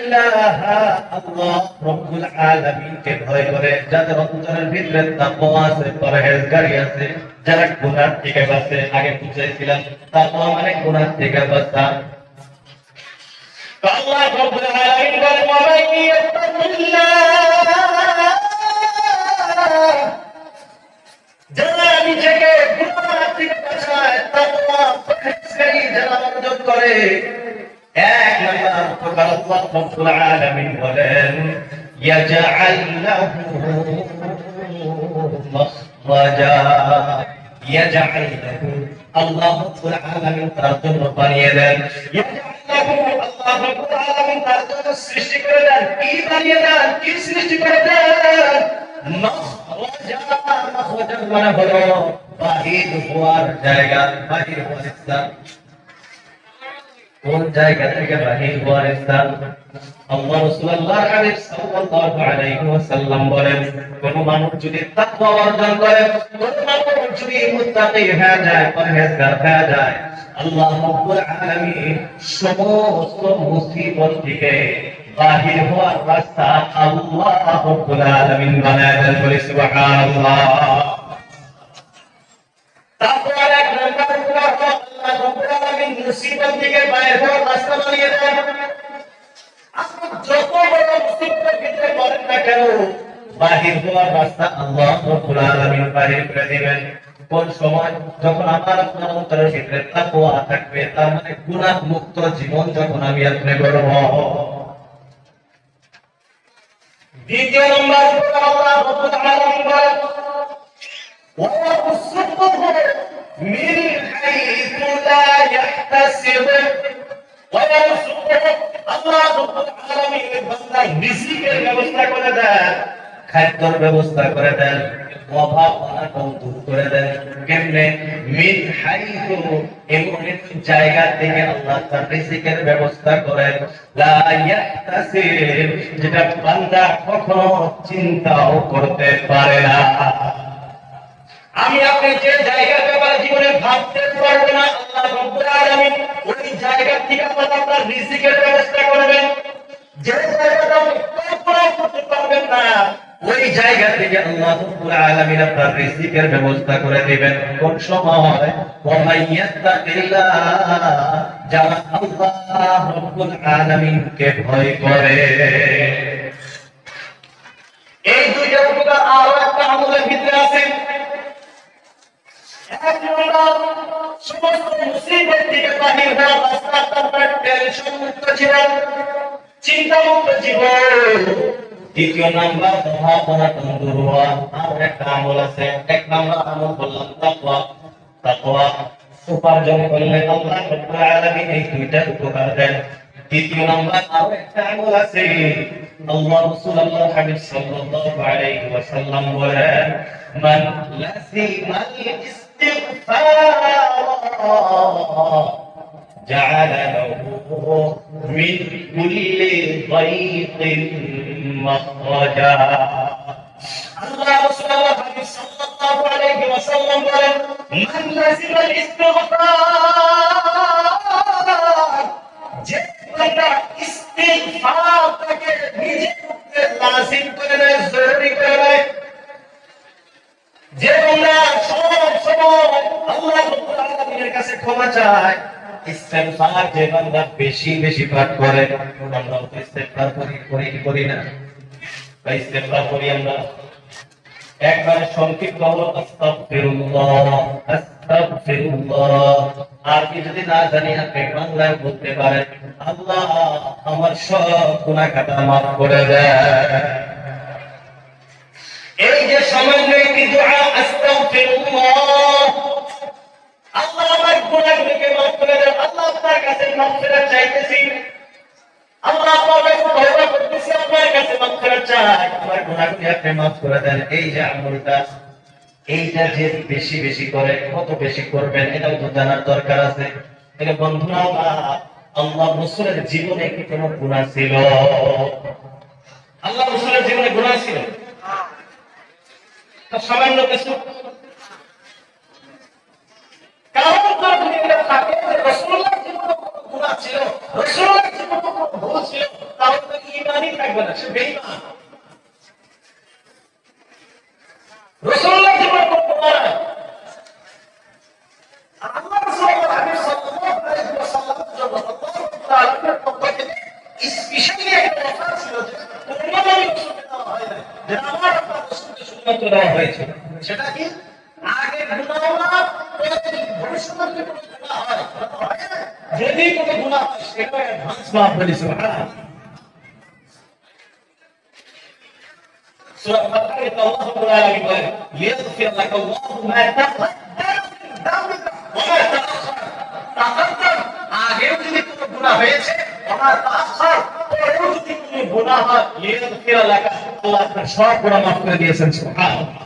আল্লাহ রব্বুল আলামিনকে ভয় করে, যাদের অন্তরের ভিতরে তাকওয়া আছে, পরহেজগারি আছে, যারা গুনাহ থেকে বাঁচে। আগে বুঝাইছিলাম তাকওয়া মানে গুনাহ থেকে বাঁচা। আল্লাহ রব্বুল আলামিন বলেন ওয়া মান ইয়াত্তাকিল্লাহ, যারা নিজেকে গুনাহ থেকে বাঁচায়, তাকওয়া পরহেজগারি যারা অর্জন করে, এক নাম্বার উপকার আল্লাহ রব্বুল আলামিন বলেন ইয়াজআল লাহু মাখরাজা। ইয়াজআল লাহু, আল্লাহ রব্বুল আলামিন তার জন্য বানিয়ে দেন। ইয়াজআল লাহু, আল্লাহ রব্বুল আলামিন তার জন্য সৃষ্টি করে দেন। কি বানিয়ে দেন? কি সৃষ্টি করে দেন? মাখরাজা। মাখরাজা মানে হলো বাহির হওয়ার জায়গা, বাহির হওয়ার স্থান। কোন জায়গা থেকে বাহির হওয়ার স্থান? আল্লাহ রাসূলুল্লাহ সাল্লাল্লাহু আলাইহি ওয়াসাল্লাম বলেন, কোন মানুষ যদি তাকওয়া অর্জন করে, কোন মানুষ যদি মুত্তাকি হয়ে যায়, পরহেজগার হয়ে যায়, আল্লাহ রাব্বুল আলামিন সমস্ত মুসিবত থেকে বাহির হওয়ার রাস্তা আল্লাহ রাব্বুল আলামিন বানায় দেন। বলি সুবহানাল্লাহ। তাকওয়ার এক নাম্বার উপকার হলো আল্লাহ রাব্বুল আলামিন মুসিবত থেকে বাইরে হওয়ার রাস্তা বানিয়ে দেন। আপনি যত বড় মুসিবতের ভিতরে পড়েন না কেন, বাহির হওয়ার রাস্তা আল্লাহ রাব্বুল আলামিন বাহির করে দিবেন। কোন সময়? যখন আমার আপনার অন্তরের ভিতরে তাকওয়া থাকবে, তার মানে গুনাহ মুক্ত জীবন যখন আমি আপনি গড়ব। দ্বিতীয় নম্বর উপকার আল্লাহ রাব্বুল আলামিন বলেন ويرزقه من حيث لا يحتسب। ويرزقه, আল্লাহ রাব্বুল আলামিন বান্দার রিজিকের ব্যবস্থা করে দেন, খাদ্যের ব্যবস্থা করে দেন, অভাব অনাটন দূর করে দেন। কেমনে? মিন হাইথু, এমন এক জায়গা থেকে আল্লাহ তার রিজিকের ব্যবস্থা করেন, লা ইয়াহতাসিব, যেটা বান্দা কখনো চিন্তাও করতে পারে না। আমি আপনি যে জায়গার ব্যাপারে জীবনে ভাবতে পারবো না, আল্লাহ রাব্বুল আলামিন ওই জায়গা থেকে আপনার রিজিকের ব্যবস্থা করবেন। যে জায়গাটা আপনি কল্পনা করতে পারবেন না, ওই জায়গা থেকে আল্লাহ রাব্বুল আলামিন আপনার রিজিকের ব্যবস্থা করে দিবেন। কোন সময়? ওয়া মাইয়াত্তাকিল্লাহ, যারা আল্লাহ রাব্বুল আলামিনকে ভয় করে। এই দুইটা উপকার আরো একটা আমলের ভিতরে আছে। এক নম্বর, সমস্ত মুসিবত থেকে বাহির হওয়ার রাস্তা, তারপর টেনশন মুক্ত জীবন, চিন্তা মুক্ত জীবন। দ্বিতীয় নাম্বার, অভাব-অনাটন দূর হওয়া। আর একটা আমল আছে। এক নাম্বার আমল বললাম তাকওয়া। তাকওয়া উপার্জন করলে আল্লাহ রাব্বুল আলামিন এই দুইটা উপকার দেন। দ্বিতীয় নাম্বার আর একটা আমল আছে। আল্লাহ রাসূলুল্লাহ হাবিব সাল্লাল্লাহু আলাইহি ওয়াসাল্লাম বলেন, মান লাযিমাল جعل له من كل ضيق مخرجا। الله رسول الله صلى الله عليه وسلم বলেন, من لزم الاستغفار, যে বান্দা ইস্তিগফারকে নিজের উপরে লাজিম করে নেয়, জরুরি করে নেয়, যে বান্দা সব সময় আল্লাহ রাব্বুল আলামিনের কাছে ক্ষমা চায়, ইস্তিগফার যে বান্দা বেশি বেশি পাঠ করে। আমরা ইস্তিগফার করি না? বা ইস্তিগফার করি আমরা? একবারে সংক্ষিপ্ত হলো আস্তাগফিরুল্লাহ, আস্তাগফিরুল্লাহ। আর কি যদি না জানি আপনি বাংলায় বলতে পারেন, আল্লাহ আমার সব গুনাহ খাতা মাফ করে দেন। এই যে সামান্য একটি দোয়া আস্তাগফিরুল্লাহ, আল্লাহ আমার গুনাহগুলোকে মাফ করে দেন, আল্লাহ আপনার কাছে মাগফিরাত চাইতেছি, আল্লাহ আপনার কাছে তওবা করতেছি, আপনার কাছে মাগফিরাত চাই, আমার গুনাহগুলো আপনি মাফ করে দেন। এই যে আমলটা, এইটা যে বেশি বেশি করে, কত বেশি করবেন এটাও তো জানার দরকার আছে। তাহলে বন্ধুরা, আল্লাহ রাসূলের জীবনে কি কোনো গুনাহ ছিল? আল্লাহ রাসূলের জীবনে গুনাহ ছিল? সামান্য কিছু। কারণ যদি এটা থাকে যে রাসূলুল্লাহ জীবনে গুনাহ ছিল, রাসূলুল্লাহ যতটুকু ভুল ছিল, তাহলে তো ঈমানই থাকবে না, সে বেঈমান। রাসূলুল্লাহ যতটুকু গুনাহ, আল্লাহ রাসূলুল্লাহ হাবিব সাল্লাল্লাহু আলাইহি ওয়াসাল্লামের জন্য আল্লাহ তাআলার পক্ষ থেকে স্পেশালি একটা অফার ছিল যে কোনো নবী রাসূলকে দেওয়া হয় না, যেটা আমার আপনার রাসূলকে শুধুমাত্র দেওয়া হয়েছে। সেটা কি? আগে গুনাহ মাফ, ভবিষ্যতে যদি কোনো গুনাহ হয়, যদি কোনো গুনাহ হয় সেটা অ্যাডভান্স মাফ বলি সুবহানাল্লাহ। সূরা ফাতিহাতে আল্লাহ রাব্বুল আলামিন বলেন, লিয়াগফির লাকা আল্লাহু মা তাকাদ্দাম মিন যামবিকা ওয়া মা তাআখার। তাকাদ্দাম আগেও যদি কোনো গুনাহ হয়েছে, ওয়া মা তাআখার পরেও যদি কোনো গুনাহ হয়, লিয়াগফির লাকা, আল্লাহ আপনার সব গুনাহ মাফ করে দিয়েছেন সুবহানাল্লাহ।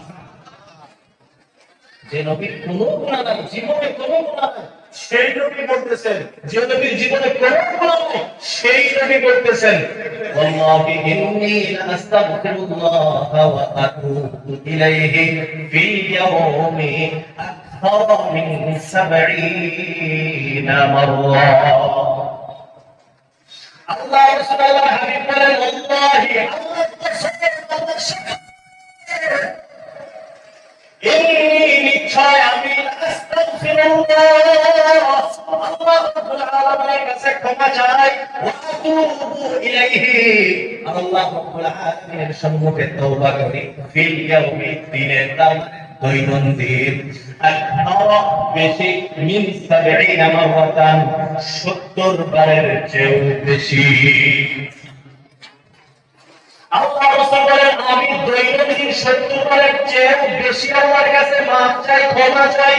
যে নবীর কোনো গুনাহ নাই, জীবনে কোনো গুনাহ নাই, সেই নবী বলতেছেন, যে নবীর জীবনে কোনো গুনাহ নাই, সেই নবী বলতেছেন, ওয়াল্লাহি ইন্নী লাস্তাগফিরুল্লাহ ওয়া আতুবু ইলাইহি ফিল ইয়াওমি আকসার মিন ৭০ মাররা। আল্লাহ রাসূলুল্লাহ হাবিব বলেন, ওয়াল্লাহি আল্লাহ নিশ্চয় আমি আল্লাহ রাব্বুল আলামিনের কাছে ক্ষমা চাই, ওয়া আতুবু ইলাইহি, আল্লাহ রাব্বুল আলামিনের সম্মুখে তওবা করি, ফিল ইয়াউমি, দিনের দাম, দৈনন্দিন, আকসার বেশি, মিন ৭০ মাররাতান, ৭০ বারের চেয়েও বেশি। আল্লাহ রাসূল বলেন, আমি দৈনন্দিন ৭০ বারের চেয়ে বেশি আল্লাহর কাছে মাফ চাই, ক্ষমা চাই।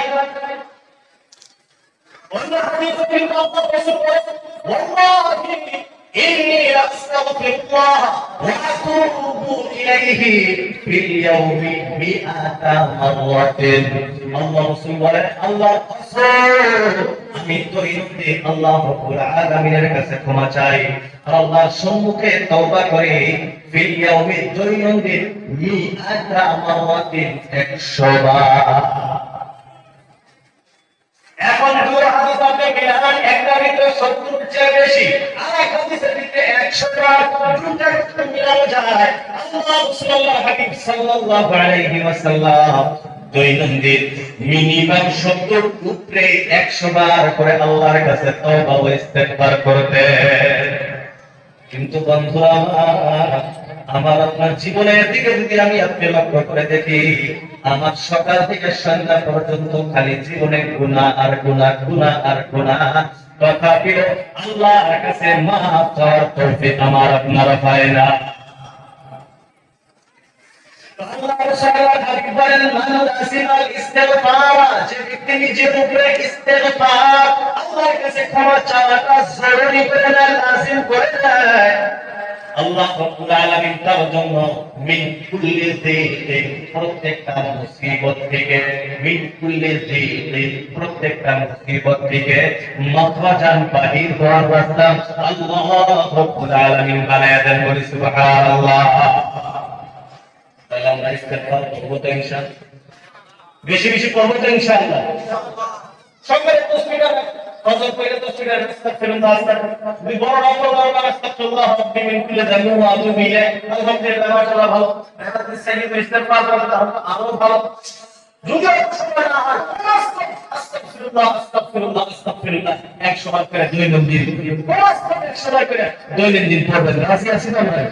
অন্য হাদিসে কিন্তু আল্লাহ রাসূল বলেন, ওয়াল্লাহি ইন্নী আস্তাগফিরুল্লাহ ওয়া আতুবু ইলাইহি ফিল ইয়াউমি মিআতা মাররাতিন। আল্লাহ রাসূল বলেন, আল্লাহর কসম, আমি দৈনন্দিন আল্লাহ রাব্বুল আলামিনের কাছে ক্ষমা চাই, আল্লাহর সম্মুখে তওবা করি, ফিল ইয়াউমি, দৈনন্দিন, মিআতা মাররাতিন, 100 বার। এখন দুটো হাদিস আপনি মিলান, একটা ভিতরে ৭০ এর চেয়ে বেশি, আর এক হাদিসের ভিতরে 100 বার, দুটো যদি মিলানো যায়, আল্লাহ রাসূলুল্লাহ হাবিব সাল্লাল্লাহু আলাইহি ওয়াসাল্লাম দৈনন্দিন মিনিমাম ৭০ উপরে 100 বার করে আল্লাহর কাছে তওবা ও ইস্তেগফার করতেন। কিন্তু বন্ধুরা আমার আপনার জীবনের দিকে যদি আমি আপনি লক্ষ্য করে দেখি, আমার সকাল থেকে সন্ধ্যা পর্যন্ত খালি জীবনে গুনাহ আর গুনাহ, গুনাহ আর গুনাহ, তথাপিও আল্লাহর কাছে মাফ চাওয়ার তৌফিক আমার আপনারা পায় না। আল্লাহ রাসূলুল্লাহ হাবিব বলেন, মান লাযিমাল ইস্তিগফার, যে ব্যক্তি নিজের উপরে ইস্তিগফার, আল্লাহর কাছে ক্ষমা চাওয়াটা জরুরি করে নেয়, লাযিম করে নেয়, আল্লাহ রাব্বুল আলামিন তার জন্য মিন কুল্লি যিকিন, প্রত্যেকটা মুসিবত থেকে, মিন কুল্লি যিকিন, প্রত্যেকটা মুসিবত থেকে মাখরাজান, বাহির হওয়ার রাস্তা আল্লাহ রাব্বুল আলামিন বানায় দেন। বলি সুবহানাল্লাহ। তাহলে আমরা ইস্তেগফার করব তো ইনশাআল্লাহ, বেশি বেশি করব তো ইনশাআল্লাহ। সঙ্গে তাসবিহ ফজর পড়লে তাসবিহ আস্তাগফিরুল্লাহ, আস্তাগফিরুল্লাহ, দুই বড় নম্বর বড় আস্তাগফিরুল্লাহ রাব্বি মিন কুল্লি যামবি ওয়া আতুবু ইলাইহি, আলহামদুলিল্লাহ, মাশাআল্লাহ, ভালো। হাদিস সহিহ ইস্তেগফার করতে আরো ভালো। যদি সময় না হয়, আস্তাগফিরুল্লাহ, আস্তাগফিরুল্লাহ, আস্তাগফিরুল্লাহ 100 বার করে দৈনন্দিন, 100 বার করে দৈনন্দিন পড়বেন। রাজি আছেন আমরা?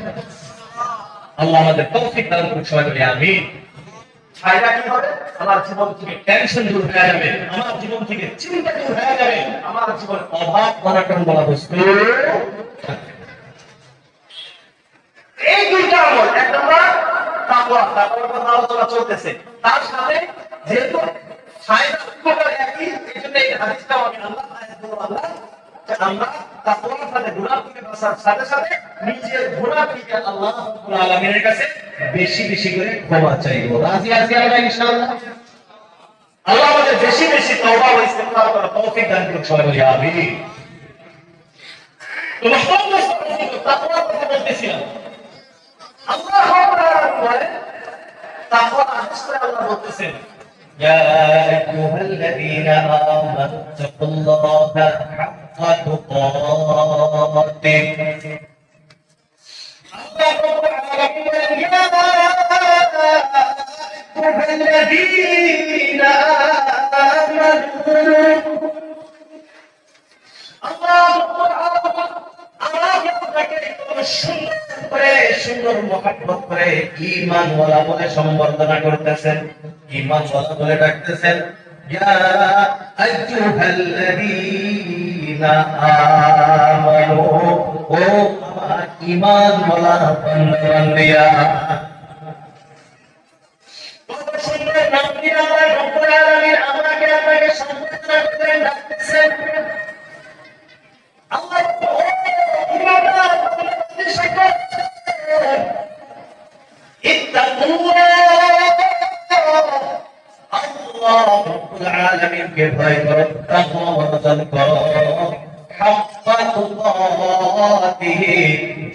আল্লাহ আমাদের তৌফিক দান করুন, সবাই বলি আমিন। ফায়দা কি হবে? আমার জীবন থেকে টেনশন দূর হয়ে যাবে, আমার জীবন থেকে চিন্তা দূর হয়ে যাবে, আমার জীবনে অভাব অনটন বলা বস্তু। এই দুইটা আমল, এক নম্বর তাকওয়া, তাকওয়ার কথা আলোচনা চলতেছে, তার সাথে যেহেতু ফায়দা উপকার একই, এইজন্য এই হাদিসটা আমি আল্লাহ আয়াতগুলো আল্লাহ যে আমরা তাকওয়ার সাথে গুনাহ থেকে বাঁচার সাথে সাথে নিজের গুনাহ থেকে আল্লাহ রাব্বুল আলামিনের কাছে বেশি বেশি করে ক্ষমা চাইবো। রাজি আছি আমরা ইনশাআল্লাহ? আল্লাহ আমাদের বেশি বেশি তওবা ও ইস্তিগফার করার তৌফিক দান করুন, সবাই বলি আমিন। তো মুহাম্মদ তাকওয়ার কথা বলতেছিলাম, আল্লাহ রাব্বুল আলামিন বলেন, তাকওয়ার আদেশ করে আল্লাহ বলতেছেন, ইয়া আইয়ুহাল্লাযীনা আমানু তাকুল্লাহা হাক্কা তুকাতিহ। আল্লাহ রাব্বুল আলামিন বলেন, ইয়া আইয়ুহাল্লাযীনা আমানু, আল্লাহ রাব্বুল আলামিন আমাকে আপনাকে সুন্দর মহব্বত করে ঈমানওয়ালা বলে সম্বর্ধনা করতেছেন, ঈমানওয়ালা বলে ডাকতেছেন। ইয়া আইয়ুহাল্লাযীনা আমানু, ও আমার ঈমানওয়ালা বান্দা-বান্দিয়া। কত সুন্দর নাম দিয়ে আল্লাহ রাব্বুল আলামিন আমাকে আপনাকে সম্বর্ধনা করে ডাকতেছেন। আল্লাহ ঈমানদার আল্লাহ রাব্বুল আলামিনকে ভয় করো, তাকওয়া অর্জন করো, হাক্কা তুকাতিহি,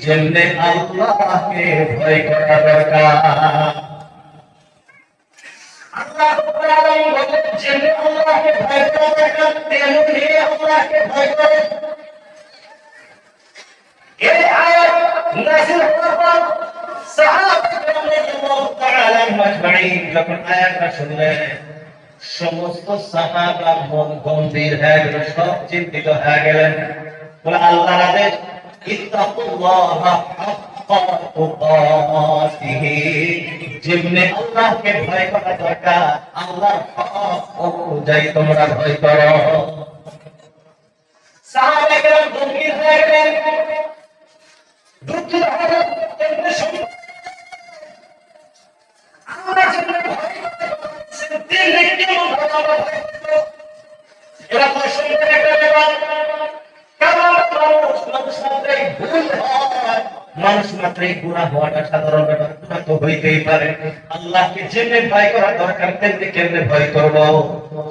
যেমনে আল্লাহকে ভয় করা দরকার। আল্লাহ রাব্বুল আলামিন বলেন, যেমনে আল্লাহকে ভয় করা দরকার তেমনি আল্লাহকে ভয় করো। এই আয়াত নাযিল হওয়ার পর সাহাবায়ে রাদিয়াল্লাহু তাআলা আজমাইন যখন আয়াতটা শুনলেন, সমস্ত সাহাবা মন গম্ভীর হয়ে গেল, সব চিন্তিত হয়ে গেলেন। বলে আল্লাহর আদেশ, ইত্তাকুল্লাহা হাক্কা তুকাতিহি, যেমনে আল্লাহকে ভয় করা দরকার আল্লাহর হক অনুযায়ী তোমরা ভয় করো। সাহাবায়ে কেরাম গম্ভীর হয়ে গেলেন, আমরা যেমন ভয় করতে পারছেন তেমনি কেমন এরা পছন্দের একটা ব্যাপার। কারণ মানুষ মাত্রই গুনাহ হওয়াটা সাধারণ ব্যাপার, গুনাহ তো হইতেই পারে। আল্লাহকে যেমনি ভয় করা দরকার তেমনি কেমনে ভয় করবো।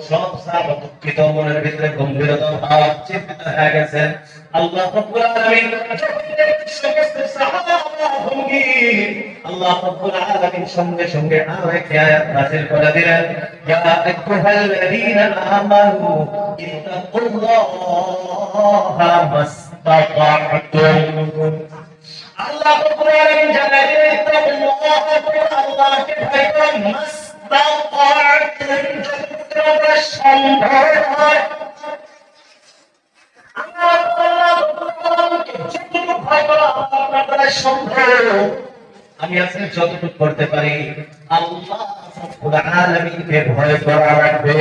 সব সাহাবা দুঃখিত, মনের ভিতরে গম্ভীরতা ভাব, চিন্তিত হয়ে গেছেন। আল্লাহ রাব্বুল আলামিন সমস্ত সাহাবা গম্ভীর, আল্লাহ রাব্বুল আলামিন সঙ্গে সঙ্গে আরো এক আয়াত নাযিল করে দিলেন, ইয়া আইয়ুহাল্লাযীনা আমানু ইত্তাকুল্লাহা মাসতাতা'তুম। আল্লাহ রাব্বুল আলামিন জানায় যে ইত্তাকুল্লাহা, আল্লাহকে ভয় করো, মাসতাতা'তুম, যতটা সম্ভব হয়। আমি আজকে যতটুকু করতে পারি আল্লাহ রাব্বুল আলামিনকে ভয় করা লাগবে।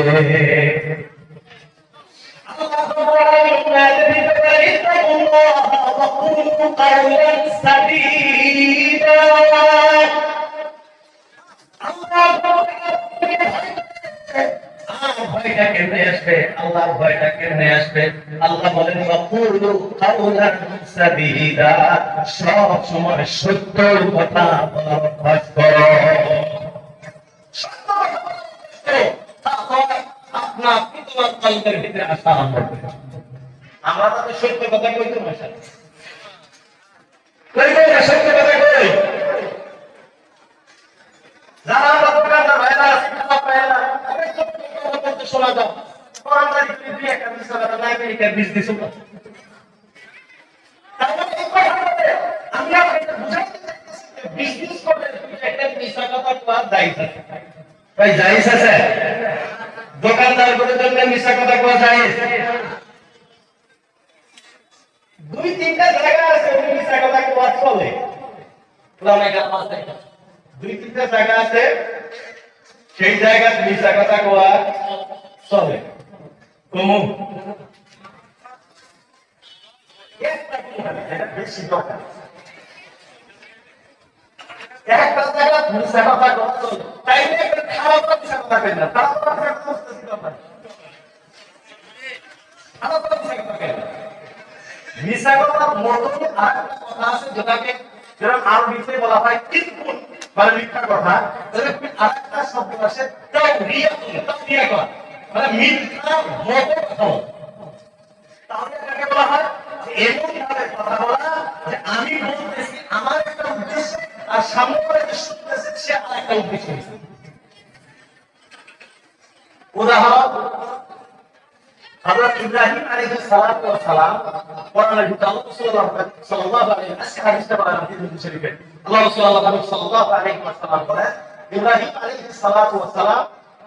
আল্লাহ রাব্বুল আলামিন ইত্তাকুল্লাহা ওয়া কুলু কাওলান সাদীদা। আল্লাহ ভয়টা কেমনে আসবে? আল্লাহর ভয়টা কেমনে আসবে? আল্লাহ বলেন, ওয়াকুলু কাওলান সাদীদা, সব সময় সত্য কথা বলার অভ্যাস করো। তাহলে আপনার তোমার কলবের ভিতরে আসা আরম্ভ হবে। আমরা তো সত্য কথা কইতে ভাষা কই কই সত্য কথা কই, যারা আমরা দোকানদার ভাইরা শিক্ষা পায়না শোনা দাও, কোরআনদারি করে দিয়ে একটা মিশা কথা নাই করে একটা বিজনেস হলো। তাহলে এই কথাটাতে আমি আপনাকে বুঝাইতে চাইতেছি যে বিজনেস করতে একটা মিশা কথা কোয়া জায়েজ আছে। ভাই জায়েজ আছে? দোকানদার করে জন্য মিশা কথা কোয়া জায়েজ? দুই তিনটা জায়গা আছে ওই মিশা কথা কোয়া চলে। কোরআনে কালাম আছে, দুই তিনটা জায়গা আছে সেই জায়গায় মিশা কথা কোয়া চলে। কমু বেশি দরকার, একটা জায়গা মিশা কথা কোয়া চলে, তাই একটা খারাপ মিশা কথা কেন না, তার মিশা কথার মতই আরেকটা কথা আছে যেটাকে যেরকম আরবিতে বলা হয় কিতবুন, মানে মিথ্যা কথা। এরকম আরেকটা শব্দ আছে তাওরিয়া করা, মানে মিথ্যা মত কথা। তাহলে এটাকে বলা হয় যে এমন ভাবে কথা বলা যে আমি বলতেছি আমার একটা উদ্দেশ্য আর সামনে করে যে শুনতেছে সে আরেকটা উদ্দেশ্য। উদাহরণ, হযরত ইব্রাহিম আলাইহিস সালাতু ওয়াস সালাম কোরআনের ভিতরে আল্লাহ সাল্লাল্লাহু আলাইহি ওয়াসাল্লাম হাদিস শরীফে আল্লাহ সাল্লাল্লাহু আলাইহি ওয়াসাল্লাম বলেন ইব্রাহিম আলাইহিস সালাতু ওয়াস সালাম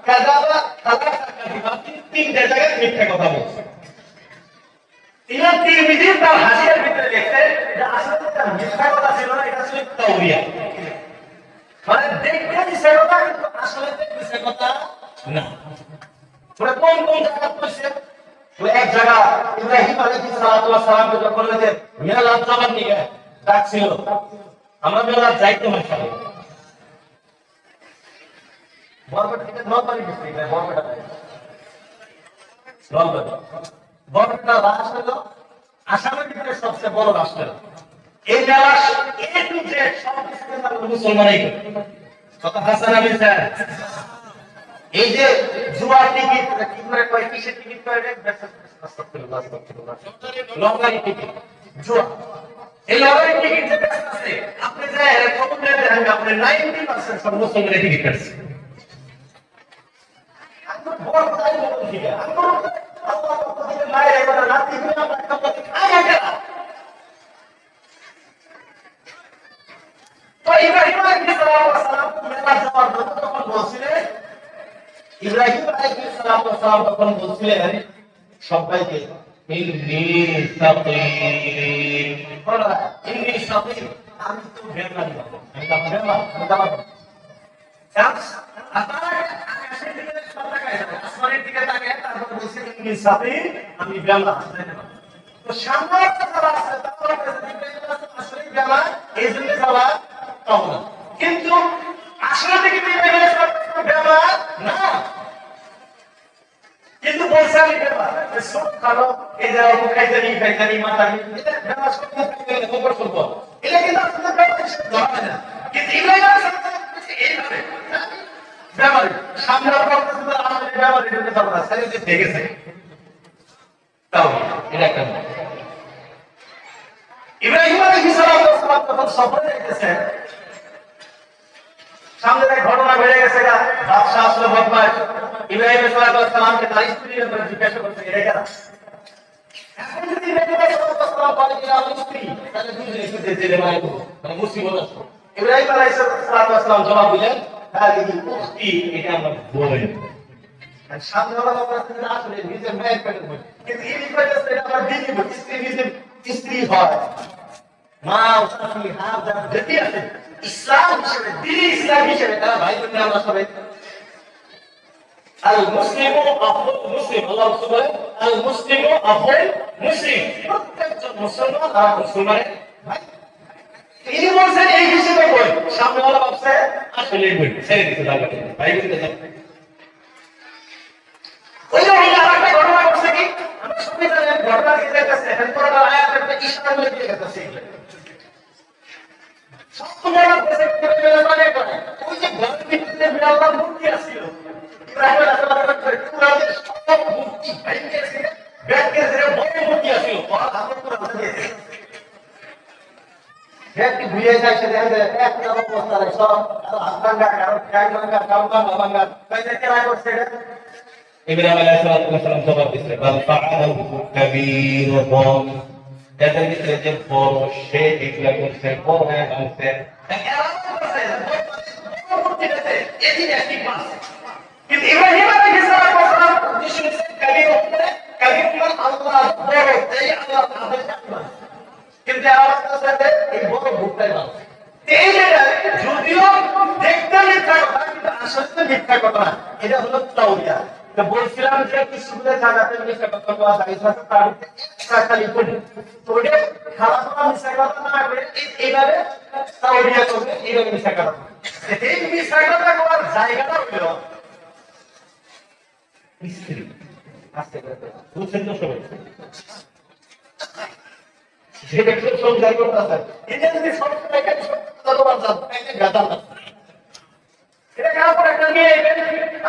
কাযাবা সালাসা কাযিবাতিন তিনটা জায়গায় মিথ্যা কথা বলছে। ইমাম তিরমিজি তার হাদিসের ভিতরে লিখছে যে আসলে এটা মিথ্যা কথা ছিল না, এটা ছিল তাওরিয়া, মানে দেখতে মিথ্যা কথা কিন্তু আসলে মিথ্যা কথা না। মানে কোন কোন জায়গা বলছে? এক জায়গা ইব্রাহিম আলাইহিস সালাতু ওয়াস সালাম যখন বলেছে মিরাজ যাবার দিকে ডাকছিল, আমরা মিরাজ যাইতে মাশাআল্লাহ বরকত থেকে নরবাড়ি ডিস্ট্রিক্টে বরকত নরবাড়ি বরকত রাষ্ট্র হলো আসামের ভিতরে সবচেয়ে বড় রাষ্ট্র। এই মেলা এ টু জেড সব কিছু মুসলমানই করে। কথা হাসান আলী স্যার, এই যে জুয়া টিকিট কি করে কয় কিসের টিকিট করে লটারি টিকিট জুয়া, এই লটারি টিকিট যে ব্যস্ত আছে আপনি যে খবর নেন আপনি 90% সব মুসলমানের টিকিট কাটছে। আমি বড় তাই বলতে ঠিক আছে আমি আল্লাহ তাআলা মায়ের এবারে রাতে করে আমরা খাবার খাই না। তো ইব্রাহিম আলাইহিস সালাম মেরাজ যাওয়ার কথা তখন বলছিলেন, ইব্রাহিম আলাইহিস সালাম তখন বলছিলেন সবাইকে ইন্নী সাকিম, বলা ইন্নী সাকিম, আমি তো বেমারি, আমি তো বেমার, আমি তো আকাশের দিকে তাকায় আসমানের দিকে তাকায় তারপর বলছে ইন্নী সাকিম, আমি বেমার। তো সামনে যারা আছে তারা আসলে বেমার, এইজন্য যাওয়া তখন কিন্তু আসলে থেকে বেমার না, কিন্তু বলছে আমি বেমার সব খালো এই যে অল্প খাইতানি মাথা এটা বেমার সব খাইতে খবর করবো, এটা কিন্তু আসলে বেমার ধরা না। কিন্তু ইব্রাহিম এইভাবে বেমার সামনে বলতেছে আমি বেমার এটা যাবো না সাইডে যে থেকে গেছে তাও এটা একটা ইব্রাহিম আলাইহিস সালাম তখন সফরে গেছে, সামনে এক ঘটনা বেড়ে গেছে, বাদশা আসলে বদমাশ ইব্রাহিম আলাইহিস সালামকে তার স্ত্রীর ব্যাপারে জিজ্ঞাসা করতে গেলে কেন এখন যদি ইব্রাহিম আলাইহিস সালাম বলে যে আমার স্ত্রী তাহলে দুইজনে একটু জেলে মারে মানে মুসিবত আছে। ইব্রাহিম আলাইহিস সালাম জবাব দিলেন হ্যাঁ দিদি উখতি, এটা আমরা বলি আর সামনে ওরা বলতে আসলে নিজের মেয়ের পেটে বলি, কিন্তু এই বিষয়টা এটা আমরা দিদি স্ত্রী নিজের স্ত্রী হয় মা উসাফি হাফ যা যেটি আছে ইসলাম হিসেবে দিন ইসলাম হিসেবে তারা ভাই বোন আমরা সবাই আল মুসলিমু আফুল মুসলিম, আল্লাহ রাসূল বলেন আল মুসলিমু আফুল মুসলিম, প্রত্যেকজন মুসলমান আর মুসলমানের ভাই। তিনি বলছেন এই হিসেবে বই সামনে ওরা ভাবছে আসলে বই ছেড়ে দিতে লাগবে ভাই বোনকে ওই যে আরেকটা ঘটনা করছে কি আমরা সবাই জানেন ঘটনা কি যাইতেছে এখন কোরআন আয়াতের একটা ইশারা করে দিয়ে গেছে সবসময় দেশে করে মানে করে ওই যে ঘরের ভিতরে আল্লাহর মূর্তি আছিল ইব্রাহিম আলাইহিস সালাম কুরআনের সব মূর্তি ভেঙে গেছে, ব্যাগের যে বড় মূর্তি আছিল ওরা হাতে কুরআন দিয়েছে ব্যক্তি ভুলে যায় সে দেখে যে এক নাম অবস্থায় সব আফগানগা কারো ট্যাগঙ্গা কারোঙ্গা বাবাঙ্গা তাই যে কেনা করছে ইব্রাহিম আলাইহিস সালাম জবাব দিয়েছে বাল ফাআলাহু কাবীরুহুম, যাদের ভিতরে যে বড় সে এগুলা করছে বড় হয়ে গেছে কিন্তু ইব্রাহিম আলাইহিস সালাম উদ্দেশ্য কাবীর কাবীর আল্লাহ বড় এই আল্লাহ তাদের কিন্তু আমার সাথে এই বড় ভুলটাই না এই যেটা যদিও দেখতে মিথ্যা কথা কিন্তু আসলে মিথ্যা কথা না, এটা হলো তাওরিয়া। তো বলছিলাম যে কিছুগুলো জায়গাতে মিথ্যা কথা বলা যায় আছে তার একটা খালি পড়ি তো এটা খারাপ না মিথ্যা কথা না করে এইভাবে তাওরিয়া করবে, এইভাবে মিথ্যা কথা এই মিথ্যা কথা করার জায়গাটা হলো স্ত্রী। আস্তে করে বুঝছেন তো সবাই যেটা কেউ সংসার করতেছে এটা যদি সবসময় একটা যতবার একটা গাদা এটা কাপড় একটা নিয়ে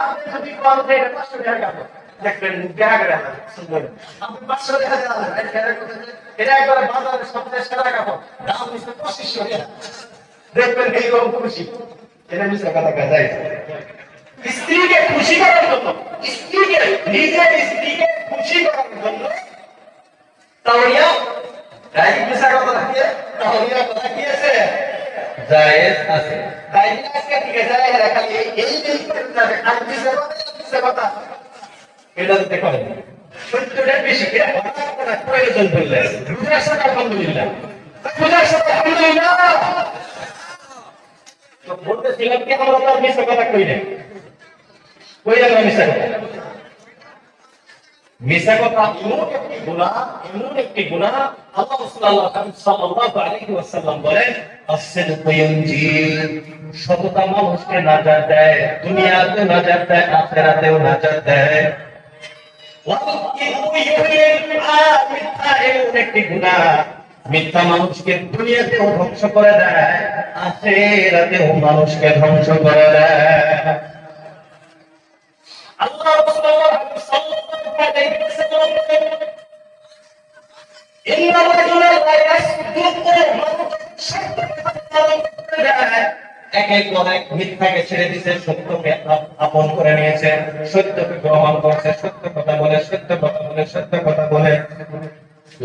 আপনি যদি বলেন যে এটা 500 টাকা কাপড় দেখবেন দেখা গেল সুন্দর আপনি 500 টাকা দেন এটা একবারে বাজারে সবচেয়ে সেরা কাপড় দাম নিচে 2500 টাকা দেখবেন এইরকম খুশি এটা মিশা কথা গাজায় স্ত্রীকে খুশি করার জন্য স্ত্রীকে নিজের স্ত্রীকে খুশি করার জন্য তাওরিয়া ডাইরেক্ট মিশা কথা থাকে, তাওরিয়া কথা কি আছে জায়েজ আছে। ডাইরেক্ট আজকে ঠিক আছে এরা খালি এই করতে যাবে, খালি মিশা কথা এটা দিতে পারে সত্যটা বেশি এটা হঠাৎ করে প্রয়োজন বললে রোজার সাথে আলহামদুলিল্লাহ, রোজার সাথে আলহামদুলিল্লাহ। তো বলতেছিলাম কি আমরা তো মিশা কথা কই না, কই আমরা মিশা কথা, মিশা কথা এমন একটি গুনাহ আল্লাহ সাল্লাল্লাহু আলাইহি ওয়াসাল্লাম বলেন as-sidqu yunji, সততা মানুষকে নাজাত দেয়, দুনিয়াতে নাজাত দেয়, আখিরাতেও নাজাত দেয়। মিথ্যা এমন একটি গুনাহ, মিথ্যা মানুষকে দুনিয়াতেও ধ্বংস করে দেয়, আখিরাতেও মানুষকে ধ্বংস করে দেয়। আল্লাহ রাসূলুল্লাহ সাল্লাল্লাহু আলাইহি ওয়াসাল্লাম বলেন ইন্না রাজুলা লা ইয়াসদুকু, এক এক অনেক মিথ্যাকে ছেড়ে দিয়েছে, সত্যকে আপন করে নিয়েছে, সত্যকে গ্রহণ করছে, সত্য কথা বলে সত্য কথা বলে সত্য কথা বলে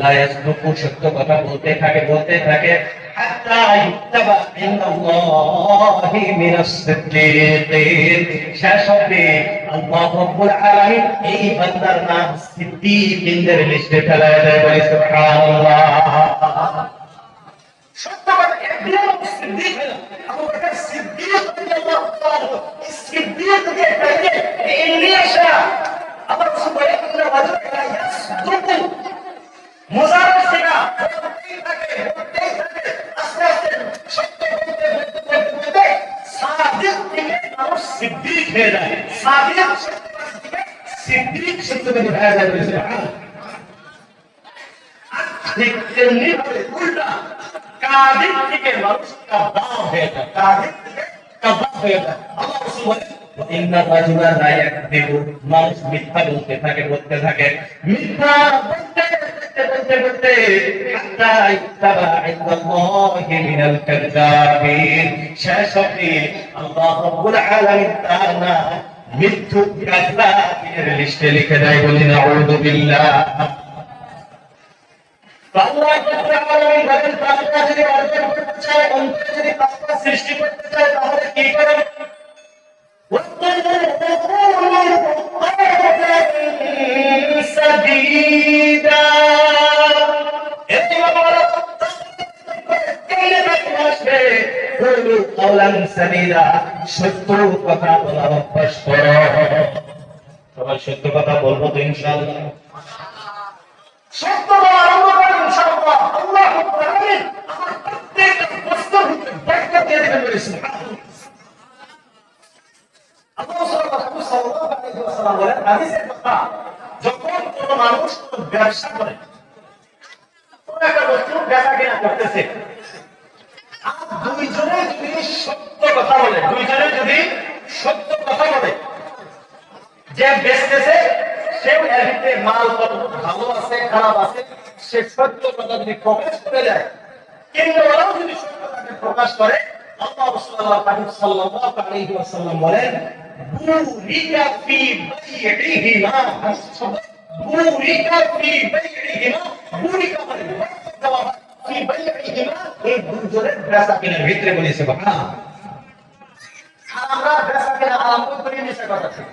লা ইয়াসদুকু, সত্য কথা বলতে থাকে হাত্তা ইত্তাবা ইন্নাল্লাহি মিনাস সিদ্দিকিন, শেষ হবে আল্লাহ রাব্বুল আলামিন এই বান্দার নাম সিদ্দিকিনদের লিস্টে ফেলায় দেয়। বলি সুবহানাল্লাহ। সত্য কথা একদম সিদ্দিক হলো আবু বকর সিদ্দিক রাদিয়াল্লাহু তাআলা, এই সিদ্দিককে পেয়ে ইলিয়াসা আবার সুবহান আল্লাহ ওয়াজু ইয়াসদুকু মুজাররদ থেকে বলতেই থাকে আস্তে আস্তে সত্য বলতে সাদিক থেকে মানুষ সিদ্দিক হয়ে যায়, সাদিক থেকে সিদ্দিক সত্যবাদী হয়ে যায়। সুবহানাল্লাহ। ঠিক তেমনি ভাবে উল্টা কাযিব থেকে মানুষ কাযযাব হয়ে যায়, কাযিব থেকে কাযযাব হয়ে যায়। আল্লাহ রাসূল বলেন ইন্না রাজুলা লা ইয়াকযিবু, মানুষ মিথ্যা বলতে থাকে মিথ্যা বলতে হাত্তা ইত্তাবা ইনদাল্লাহি মিনাল কাযযাবিন, শেষ হবে আল্লাহ রাব্বুল আলামিন তার নাম মিথ্যুক কাযযাবের লিস্টে লিখে দেয়। বলি নাউযু বিল্লাহ। আল্লাহ রাব্বুল আলামিন বলেন তাকওয়া যদি অর্জন করতে চায়, অন্তরে যদি তাকওয়া সৃষ্টি করতে চায় তাহলে কি করবে? সত্য কথা বলার অভ্যাস করো। সবাই সত্য কথা বলবো তো ইনশাআল্লাহ, সত্য বলা আরম্ভ করেন ইনশাআল্লাহ। আল্লাহ রাব্বুল আলামিন আমার প্রত্যেকটা বস্তুর ভিতরে বরকত দিয়ে দিবেন। বলি সুবহানাল্লাহ। আল্লাহ সাল্লাল্লাহু আলাইহি ওয়াসাল্লাম বলেন হাদিসের কথা, যখন কোন মানুষ কোন ব্যবসা করে, কোন একটা বস্তু বেচা কেনা করতেছে, আর দুইজনে যদি সত্য কথা বলে, যে বেচতেছে সেও এর ভিতরে মাল কতটুকু ভালো আছে খারাপ আছে সে সত্য কথা যদি প্রকাশ করে যায়, কিন্তু ওরাও যদি সত্য কথাকে প্রকাশ করে, আল্লাহ সাল্লাল্লাহু আলাইহি ওয়াসাল্লাম বলেন বুরিকা ফি বাইইহিমা, বুরিকা ফি বাইইহিমা, বুরিকা মানে ফি বাইইহিমা, এই দুজনের বেচা কেনার ভিতরে। বলি সুবহানাল্লাহ। আমরা বেচা কেনা আরম্ভ করি মিশা কথা থেকে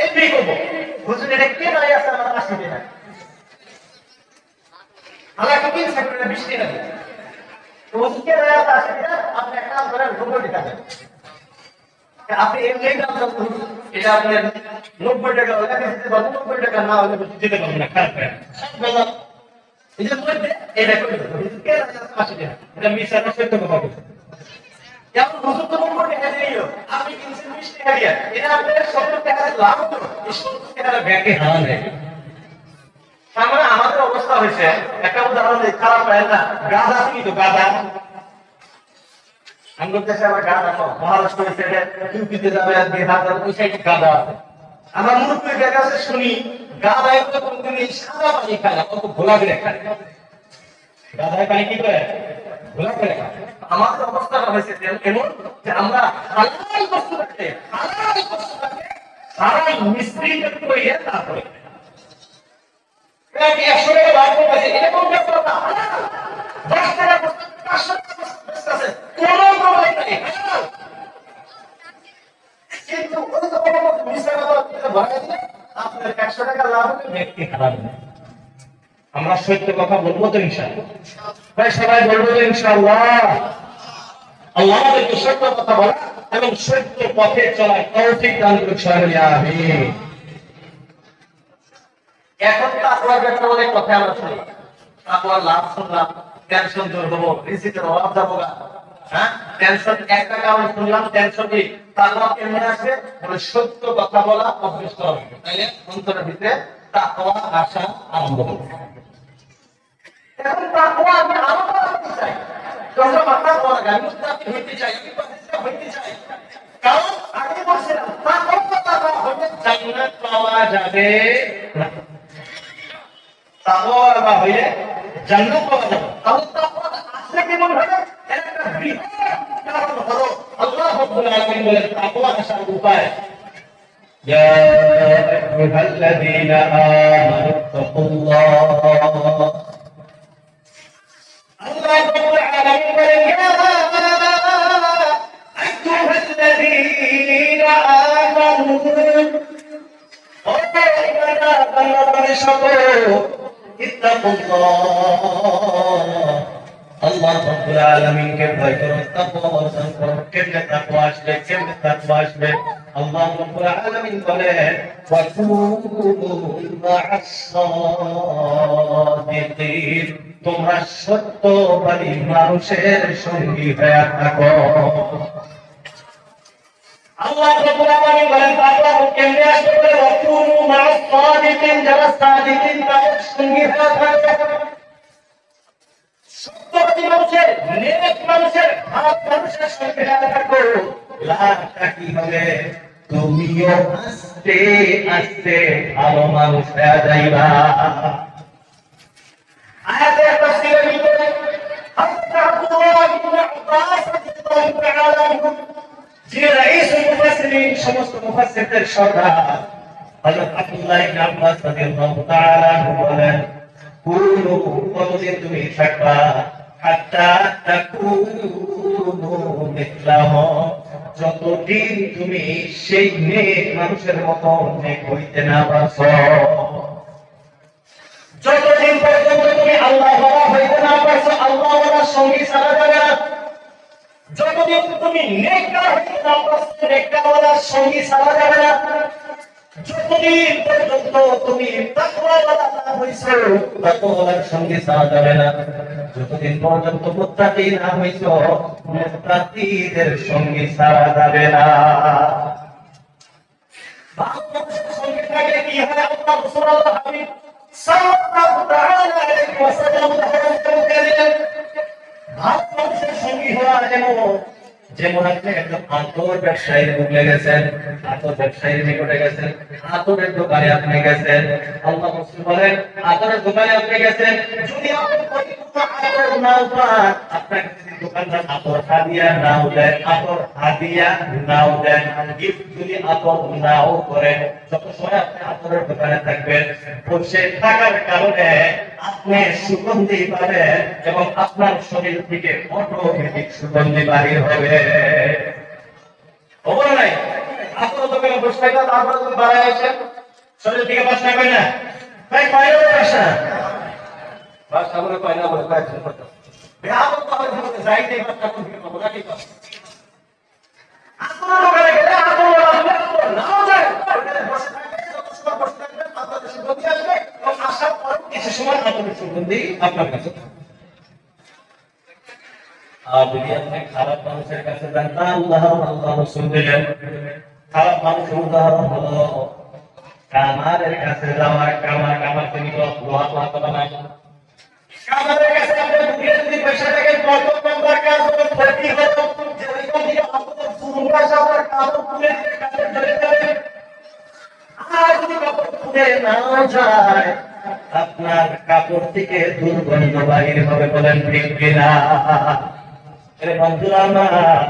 এমনি করবো, হুজুর এটা কে নাই আছে আমার 80 টাকা, আল্লাহ কি কিনছে করে 20 টাকা দিই, তো হুজুর কে নাই আছে 80 টাকা, আপনি একটা কাম করেন 90 টাকা দেন, আপনি এমনি দাম করুন, এটা আপনি 90 টাকা হলে দিতে পারবেন, 90 টাকা না হলে দিতে পারবেন না, খারাপ করে সব বাজার এই যে মধ্যে এটা করে দেন, হুজুর কে নাই আছে 80 টাকা, এটা মিশা না সত্য কথা বলছে। যেমন হুজুর তো 90 টাকা দিলো, আপনি কিনছেন 20 টাকা দিয়ে, এটা আপনার 70 টাকা লাভ তো, এই 70 টাকা ব্যাংকে হারান যায়। সামনে আমাদের অবস্থা হয়েছে, একটা উদাহরণ দিই, খারাপ হয় না, গাধা কি তো গাধা, আমাদের দেশে আবার গাধা কম, মহারাষ্ট্র হয়েছে ইউপিতে যাবে আর বিহার যাবে ওই সাইডে গাধা আছে। আমরা মুরব্বীদের কাছে শুনি গাধা একটু কোনদিন সাদা পানি খায় না, কত ঘোলা করে খায়, গাধায় পানি কি করে ঘোলা করে খায়। আমাদের অবস্থাটা হয়েছে এমন যে আমরা হালাল বস্তুটাকে সারা মিস্ত্রিকে করিয়ে তারপরে আমি 100 টাকা লাভ করতেছি, এটা কোন ব্যাপার না। 10 টাকা 500 টাকা বেচতেছে, কোনো প্রবলেম নাই। কিন্তু ওই তো কোনো মিশা কথা ভরা দিলে আপনার 100 টাকা লাভ হবে, ব্যক্তি খারাপ না। আমরা সত্য কথা বলবো তো ইনশাআল্লাহ? ভাই সবাই বলবো তো ইনশাআল্লাহ? আল্লাহ আমাদেরকে সত্য কথা বলা এবং সত্য পথে চলার তৌফিক দান করুন, সকলে আমিন। এখন তাকওয়ার ব্যাপারে অনেক কথা আমরা শুনি। তাকওয়ার লাভ শুনলাম, টেনশন দূর হবো, রিজিকের অভাব যাবো না। হ্যাঁ, টেনশন একটা কারণ শুনলাম, টেনশন কি তাকওয়া কেমনে আসবে? বলে সত্য কথা বলা অভ্যস্ত হবে, তাইলে অন্তরের ভিতরে তাকওয়া আসা আরম্ভ হবে। এখন তাকওয়া আমি আরো বাড়াতে চাই, তোমরা মাথা বলা গান মুস্তাফি হইতে চাই, আমি পাকিস্তান হইতে চাই। কারণ আগে বলছিলাম তাকওয়া হইলে জান্নাত পাওয়া যাবে না। তাকওয়া হইলে জান্নাত পাওয়া যাবে। তাহলে তাকওয়া আসলে কেমন হবে? একটা বৃহৎ কারণ হলো আল্লাহ রাব্বুল আলামিন বলেন তাকওয়া আসার উপায়, ইয়া আইয়ুহাল্লাযীনা আমানু তাকুল্লাহ। আল্লাহ রাব্বুল আলামিন বলেন ইয়া আইয়ুহাল্লাযীনা আমানু, ও ঈমানদার বান্দাদের সকল, ইত্তাকুল্লাহ, আল্লাহ রাব্বুল আলামিনকে ভয় করো, তাকওয়া অর্জন করো। কেমনে তাকওয়া আসবে? কেমনে তাকওয়া আসবে? আল্লাহ রাব্বুল আলামিন বলেন ওয়াকুনু মা'আস সাদিকিন, তোমরা সত্যবাদী মানুষের সঙ্গী হয়ে থাকো। আল্লাহ রাব্বুল আলামিন বলেন তাকওয়া কেমনে আসবে? বলে ওয়াকুনু মা'আস সাদিকিন, যারা সাদিকিন তাদের সঙ্গী হয়ে থাকো। সত্যবাদী মানুষের, নেক মানুষের, ভালো মানুষের সঙ্গে থাকো। লাভটা কি হবে? তুমিও আস্তে আস্তে ভালো মানুষ হয়ে যাইবা। আয়াতের তাফসীরের ভিতরে হযরত আব্দুল্লাহ ইবনে আব্বাস রাদিয়াল্লাহু তাআলা আনহু, যিনি রাইসুল মুফাসসিরিন, সমস্ত মুফাসসিরদের সর্দার, হযরত আব্দুল্লাহ ইবনে আব্বাস রাদিয়াল্লাহু তাআলা আনহু বলেন কুলু, কতদিন তুমি থাকবা? হাত্তা তাকুনু মিথলাহু, যতদিন তুমি সেই নেক মানুষের মতো নেক হইতে না পারছো, যতদিন পর্যন্ত তুমি আল্লাহ ওয়ালা হইতে না পারছো, আল্লাহ ওয়ালার সঙ্গী ছাড়া যাবে না। যতদিন তুমি নেককার হইতে না পারছো, নেককার ওয়ালার সঙ্গী ছাড়া যাবে না। যতদিন পর্যন্ত তুমি তাকওয়াওয়ালা না হইছো, তাকওয়াওয়ালার সঙ্গে ছাড়া যাবে না। যতদিন পর্যন্ত মুত্তাকি না হইছো, মুত্তাকিদের সঙ্গে ছাড়া যাবে না। মানুষের সঙ্গে থাকলে কি হয়? আল্লাহ রাসূলুল্লাহ হাবিব সাল্লাল্লাহু তাআলা আলাইহি ওয়াসাল্লাম বলেন, ভালো মানুষের সঙ্গী হওয়া যেমন আপনি একজন আতর ব্যবসায়ীর বুকে গেছেন, আতর ব্যবসায়ীর নিকটে গেছেন, আতরের দোকানে আপনি গেছেন। আল্লাহ রাসূল বলেন আতরের দোকানে আপনি গেছেন, যদি আপনি পরিপূর্ণ আতর নাও পান, আপনাকে যদি দোকানদার আতর হাদিয়া নাও দেন, আতর হাদিয়া নাও দেন, গিফট যদি আতর নাও করে, যত সময় আপনি আতরের দোকানে থাকবেন, বসে থাকার কারণে আপনি সুগন্ধি পাবেন এবং আপনার শরীর থেকে অটোমেটিক সুগন্ধি বাহির হবে। খবর নাই আতর দোকানে বসে থাকলে তারপরে যদি বাড়ায় আসেন, শরীর থেকে বাসনা পায় না, তাই পায় না বাসনা, বাসনা বলে পায় না বলে কয়েকজন করতে বেহাবত তাহলে জীবনে যাইতে বাসনা কোন থেকে পাবো নাকি? আতর দোকানে গেলে আতর নাও যায়, বসে থাকবে, যত সময় বসে থাকবে আতরের সুগন্ধি আসবে এবং আসার পর কিছু সময় আতরের সুগন্ধি আপনার কাছে থাকবে। আর যদি আপনি খারাপ মানুষের কাছে যান, তা উদাহরণ আল্লাহ রাসূল দিলেন। খারাপ মানুষের উদাহরণ হলো কামারের কাছে যাওয়া। কামার তিনি তো লোহা বানায়। কামারের কাছে আপনি ঢুকে যদি পয়সা টাকার কত নম্বর কাজ হবে, ক্ষতি হতো যে ওইখান থেকে আপনার পুরো আপনার কাপড় তুলে দিয়ে কাপড় ধরে যাবে। আর যদি কাপড় তুলে না যায়, আপনার কাপড় থেকে দুর্গন্ধ বাহির হবে। বলেন ঠিক কিনা? বন্ধুরা আমার,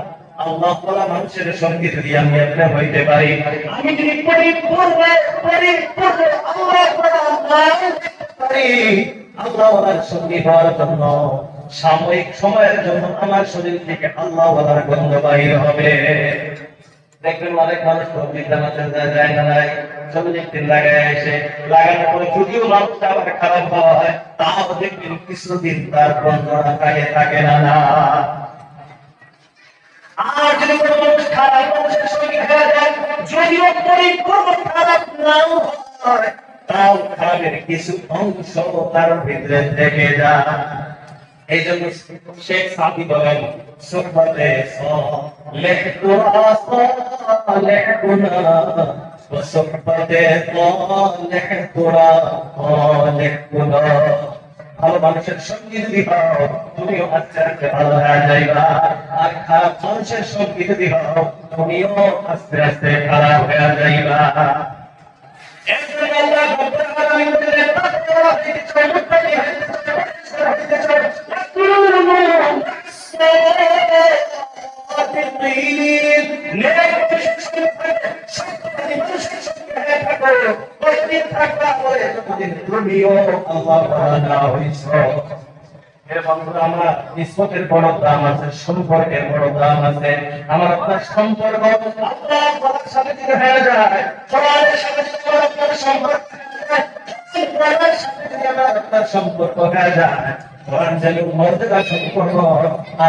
আল্লাহ তাআলা মানুষের সঙ্গে যদি আমি আপনি হইতে পারি, আমি যদি পরিপূর্ণ আল্লাহ পারি আল্লাহ ওয়ালার সঙ্গী হওয়ার জন্য সাময়িক সময়ের জন্য আমার শরীর থেকে আল্লাহ ওয়ালার গন্ধ বাহির হবে। দেখবেন অনেক মানুষ তবলিগ জামাতে যায় না, নাই সবজি তেল লাগায় এসে লাগানোর পরে যদিও মানুষটা আবার খারাপ হয়, তাও দেখবেন কিছুদিন তার গন্ধটা থাকে না। আর যদি কোনো মানুষ খারাপ মানুষের সঙ্গে হয়ে যায়, যদিও পরিপূর্ণ খারাপ নাও হয়, তাও খারাপের কিছু অংশ তার ভিতরে থেকে যায়। এই জন্য শেখ সাদি বলেন, সুহবতে সালেহ তুরা সালেহ গুনা, সুহবতে সালেহ তুরা সালেহ গুনা। ভালো মানুষের সঙ্গে যদি হও, তুমিও আস্তে আস্তে ভালো হয়ে যাইবা। আর খারাপ মানুষের সঙ্গে যদি হও, তুমিও আস্তে আস্তে খারাপ হয়ে যাইবা। এর জন্য আল্লাহ রাব্বুল আলামিন বলেন, তাকওয়া হইতে চাই, মুত্তাকি হইতে চাই, আমরা ইসলামের বড় দাম আছে, সম্পর্কের বড় দাম আছে। আমার আপনার সম্পর্ক আল্লাহর সাথে যদি হয়ে যায়, কোরআনের সাথে যদি আপনার সম্পর্ক আপনার সম্পর্ক হয়ে যায়, কোরআন যেন মর্যাদা সম্পর্ক,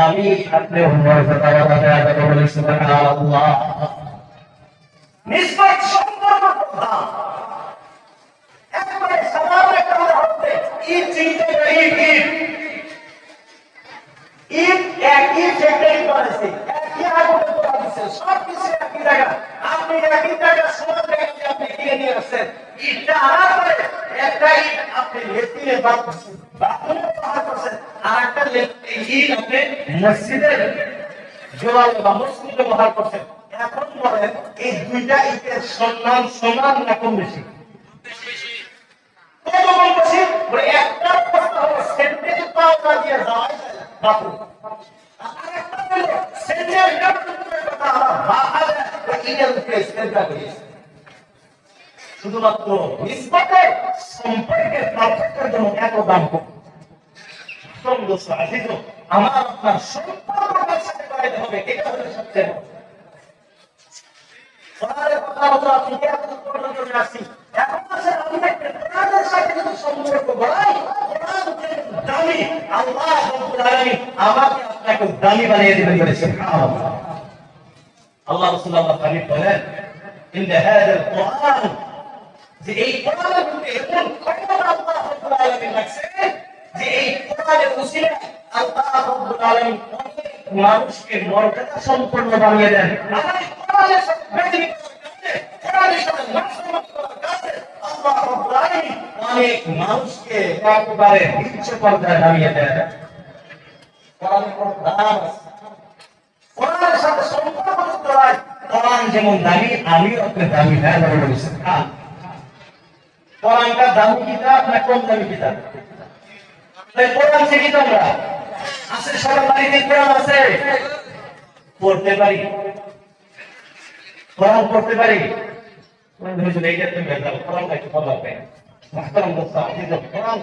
আমি আপনি মর্যাদা বলে সুবহানাল্লাহ। নিসবত সম্পর্ক প্রধান। একবারে সাধারণ একটা হচ্ছে ঈদ চিন্তা করি, ঈদ একই ফেব্রুয়ারি করেছে, একই আগুনে তোলা দিচ্ছে, সব কিছু একই জায়গা। আপনি একই জায়গা সমান জায়গায় আপনি কিনে নিয়ে আসছেন। ঈদটা আনার পরে একটা ঈদ আপনি লেটিনে বাথরুমে ব্যবহার করছেন, আর একটা ঈদ আপনি মসজিদের জোয়াল বা মসজিদে ব্যবহার করছেন। এখন বলেন এই দুইটা ঈদের সম্মান সমান না কম বেশি? কত কম বেশি? একটা কথা হলো সেন্টেজ পাওয়া দিয়ে যাওয়াই বাথরুম, আর একটা হলো সেন্টেজ কথা আমরা বাধা ওই ঈদের উপরে সেন্টার করেছি। শুধুমাত্র নিসবতে সম্পর্কের পার্থক্যের জন্য এত দাম কম। আমার আপনার সম্পর্কের সাথে করাইতে হবে, এটা হলো সবচেয়ে আমাকে আপনাকে দামি বানিয়ে দেবেন বলেছেন আল্লাহ রাসূলুল্লাহ বলেন, ইন হাযাল কোরআন, যে এই কোরআনের মধ্যে এমন ক্ষমতা আল্লাহ রাব্বুল আলামিন রাখছেন, যে এই কোরআনের উসিলায় আল্লাহ রাব্বুল আলামিন অনেক মানুষকে মর্যাদা সম্পন্ন বানিয়ে দেন। আর কোরআনের সাথে বেইমানি করতে, কোরআনের সাথে নাফরমানি করার কারণে আল্লাহ রাব্বুল আলামিন অনেক মানুষকে একেবারে নিচু পর্যায়ে নামিয়ে দেন। কোরআনের কোনো দাম আছে, কোরআনের সাথে সম্পর্ক করতে হয়। কোরআন যেমন দামি, আমিও আপনার দামি হ্যাঁ দামি বলেছেন। কোরআনটা দামি কিতাব না কম দামি কিতাব? কোরআন শিখি তো আমরা, আছে সবার বাড়িতে কোরআন আছে, পড়তে পারি, কোরআন পড়তে পারি। কোরআন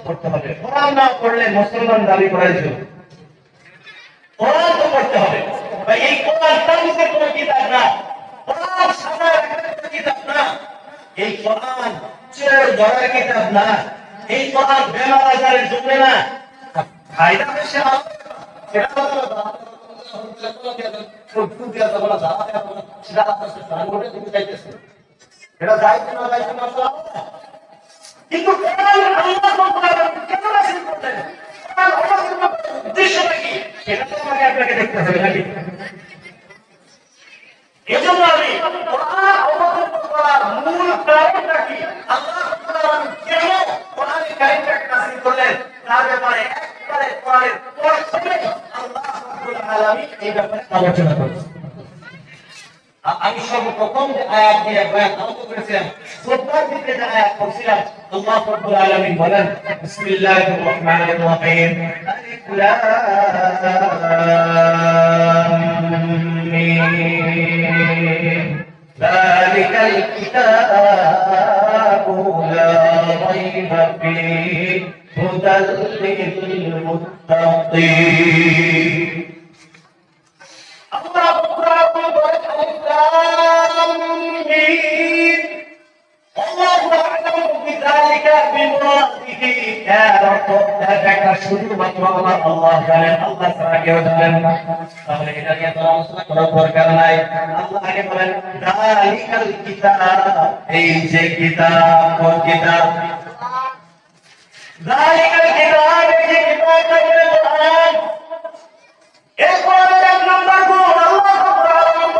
পড়তে হবে, কোরআন না পড়লে মুসলমান দাবি করার জন্য কোরআন তো পড়তে হবে। এই কোরআন তামিজের কোনো কিতাব না, কোরআন সাদা রাখার কিতাব না, এই কোরআন চোর ধরার কিতাব না, এই কোরআন বেমার আজারের জন্য না। ফায়দা বেশি সেটা কিন্তু উদ্দেশ্যটা কি সেটা তো আমাকে আপনাকে দেখতে হবে নাকি? এজন্য আমি কোরআন অবতীর্ণ করার মূল কারণটা কি, আল্লাহ কেন কোরআনে কারীমটাকে নাযিল করলেন, তার ব্যাপারে একবারে কোরআনের প্রথমে আল্লাহ রাব্বুল আলামিন এই ব্যাপারে আলোচনা করেছেন। আমি সর্বপ্রথম যে আয়াত দিয়ে বয়ান আরম্ভ করেছিলাম, প্রথম দিকে যে আয়াত পড়ছিলাম, আল্লাহ রাব্বুল আলামিন বলেন, বিসমিল্লাহির রহমানির রহিম, আলিফ লাম মিম, যালিকাল কিতাবু লা রাইবা রাইবা ফীহি হুদাল লিল মুত্তাকিন। আল্লাহ রাব্বুল বলেন আলিফ লাম মিম আল্লাহু আ'লামু বিযালিকা বিমুরাদিহি। এর অর্থ এটা শুধুমাত্র আমার আল্লাহ জানেন, আল্লাহ ছাড়া কেউ জানেন না। তাহলে এটা নিয়ে তো আলোচনা করার দরকার নাই। আল্লাহ আগে বলেন যালিকাল কিতাব, এই যে কিতাব, কোন কিতাব? যালিকাল কিতাব, এই যে কিতাবটা হলো কোরআন। এই কোরআনের এক নম্বর গুণ আল্লাহ রাব্বুল আলামিন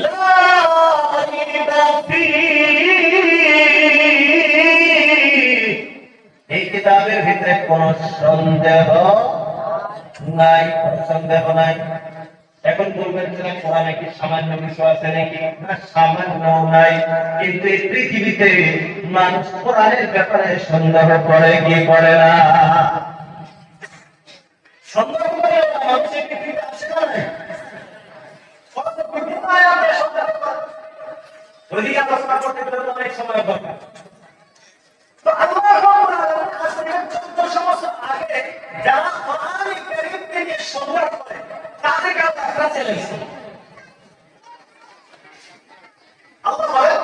লা রাইবা ফীহি, এই কিতাবের ভিতরে কোনো সন্দেহ নাই, কোনো সন্দেহ নাই। এখন বলবেন যে কোরআনে কি সামান্য বিষয় আছে নাকি? না, সামান্য নাই। কিন্তু এই পৃথিবীতে মানুষ কোরআনের ব্যাপারে সন্দেহ করে কি করে না? সন্দেহ করে মানুষের পৃথিবীতে আছে না? আলোচনা করতে গেলে অনেক সময় দরকার। তো আল্লাহ রাব্বুল আলামিন আসলে 1400 বছর আগে যারা কোরআনে কারীমকে নিয়ে সন্দেহ করে তাদেরকে আল্লাহ কাছে লেগেছে। আল্লাহ বলেন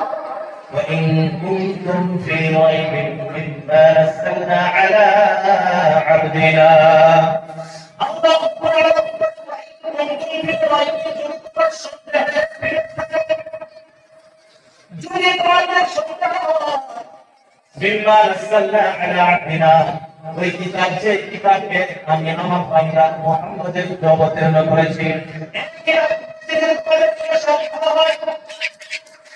وَإِن كُنتُمْ فِي رَيْبٍ مِّمَّا نَزَّلْنَا عَلَى عَبْدِنَا আল্লাহ রাব্বুল আলামিন যদি তোমাদের সন্দেহ বিমা নাযালনা আলা আবদিনা, ওই কিতাব যে কিতাবকে আমি আমার বান্দা মুহাম্মদের অবতীর্ণ করেছি,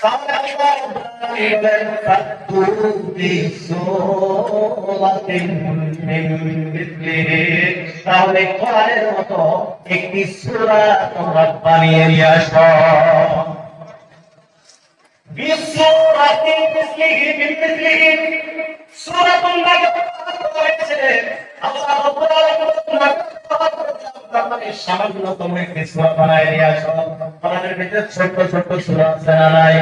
তাহলে আল্লাহ রাব্বুল আলামিন বলেন ফাতু বিসূরাতিন মিন মিথলিহি, তাহলে কোরআনের মতো একটি সূরা তোমরা বানিয়ে নিয়ে আসো। বিসূরাতিন মিথলিহি মিন মিথলিহি সূরাতুন হয়েছে আল্লাহ রাব্বুল আলামিন মানে সামান্যতম একটি সূরা বানায় নিয়ে আসো। কোরআনের ভিতরে ছোট ছোট সূরা আছে না নাই?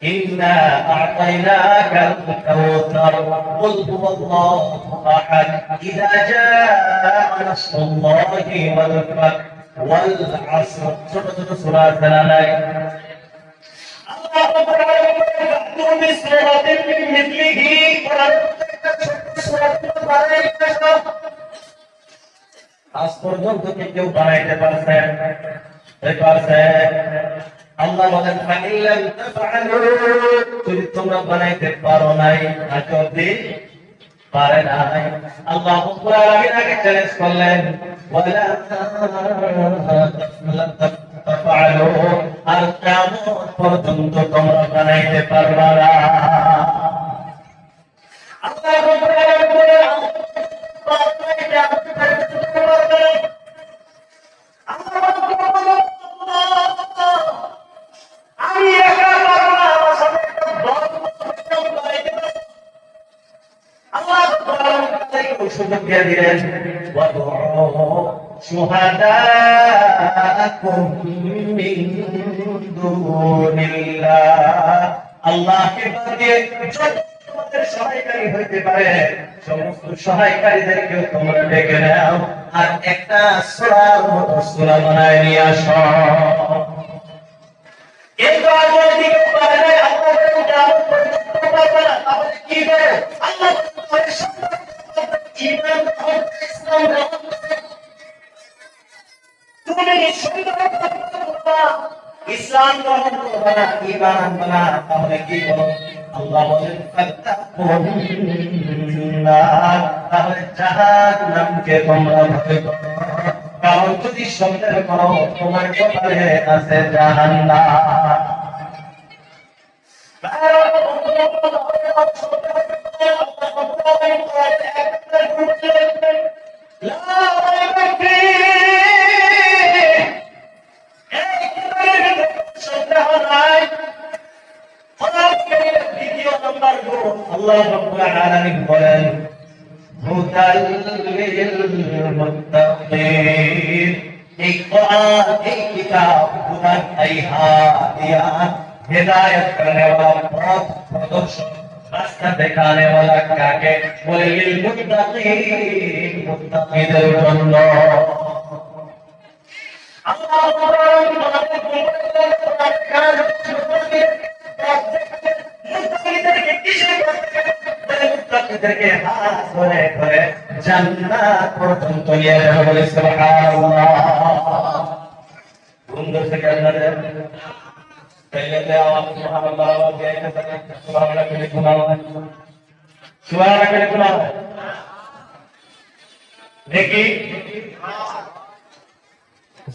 ইন্না আ'তাইনাকাল কাউসার কুল হুয়াল্লাহু আহাদ ইযা জাআ নাসরুল্লাহি ওয়াল ফাতহ ওয়াল আসর, ছোট ছোট সূরা আছে না নাই? আল্লাহ রাব্বুল আলামিন বিসূরাতিন মিন মিথলিহি, কোরআনের একটা ছোট সূরা বানায় নিয়ে আসো। আজ পর্যন্ত কেউ বানাইতে পারছে? আল্লাহ বলেন ফাইলাম তাফআলু, যদি তোমরা বানাইতে পারো নাই, যদি পারে নাই, আল্লাহ রাব্বুল আলামিন আগে চ্যালেঞ্জ করলেন ওয়ালা তাফআলু, আর কিয়ামত পর্যন্ত তোমরা বানাইতে পারবা না। আল্লাহ রাব্বুল আলামিন বলেন আমি একা পারবো না, আমার সাথে একটা দল বানাইতে পারবো। আল্লাহ সুযোগ দিয়ে দিলেন শুহাদাকুম মিন দুনিল্লাহ, আল্লাহকে বাদ দিয়ে তোমাদের সহায়কারী হইতে পারে সমস্ত সহায়কারীদেরকেও তোমরা ডেকে নাও, আর একটা সূরার মতো সূরা বানায় নিয়ে আসো। এই কাজ যদি কেউ পারে না, আল্লাহ কিয়ামত পর্যন্ত পারবে না, তাহলে কি করো? আল্লাহ তোমাদের সাথে ঈমান গ্রহণ করে, ইসলাম গ্রহণ করে তুমি সুন্দর করবা, ইসলাম গ্রহণ করবা না, ঈমান আনবা না, তাহলে কি করো? আল্লাহ বলেন ফাত্তাকুন্নার, তাহলে জাহান্নামকে তোমরা ভয় করো, কারণ যদি সন্দেহ করো তোমার কপালে আছে জাহান্নাম। দ্বিতীয় নম্বর গুণ আল্লাহ রাব্বুল আলামিন বলেন হুদাল লিল মুত্তাকিন, এই কোরআন, এই কিতাব হুদান, এই হাদিয়া, হেদায়েত করনে वाला পথ প্রদর্শক রাস্তা দেখানে ওয়ালা কাকে বলে? লিল মুত্তাকিন, মুত্তাকিদের জন্য। আল্লাহ তোমাদের মুত্তাকিদেরকে কিসের মুত্তাকিদেরকে হাত ধরে ধরে জান্নাত পর্যন্ত নিয়ে যাবে বলে সুবহানাল্লাহ। সুন্দর से करना है पहले से आवाज सुबहानल्लाह आवाज दिया है सुबहानल्लाह के लिए गुनाह है, सुबहानल्लाह के लिए गुनाह है। देखिए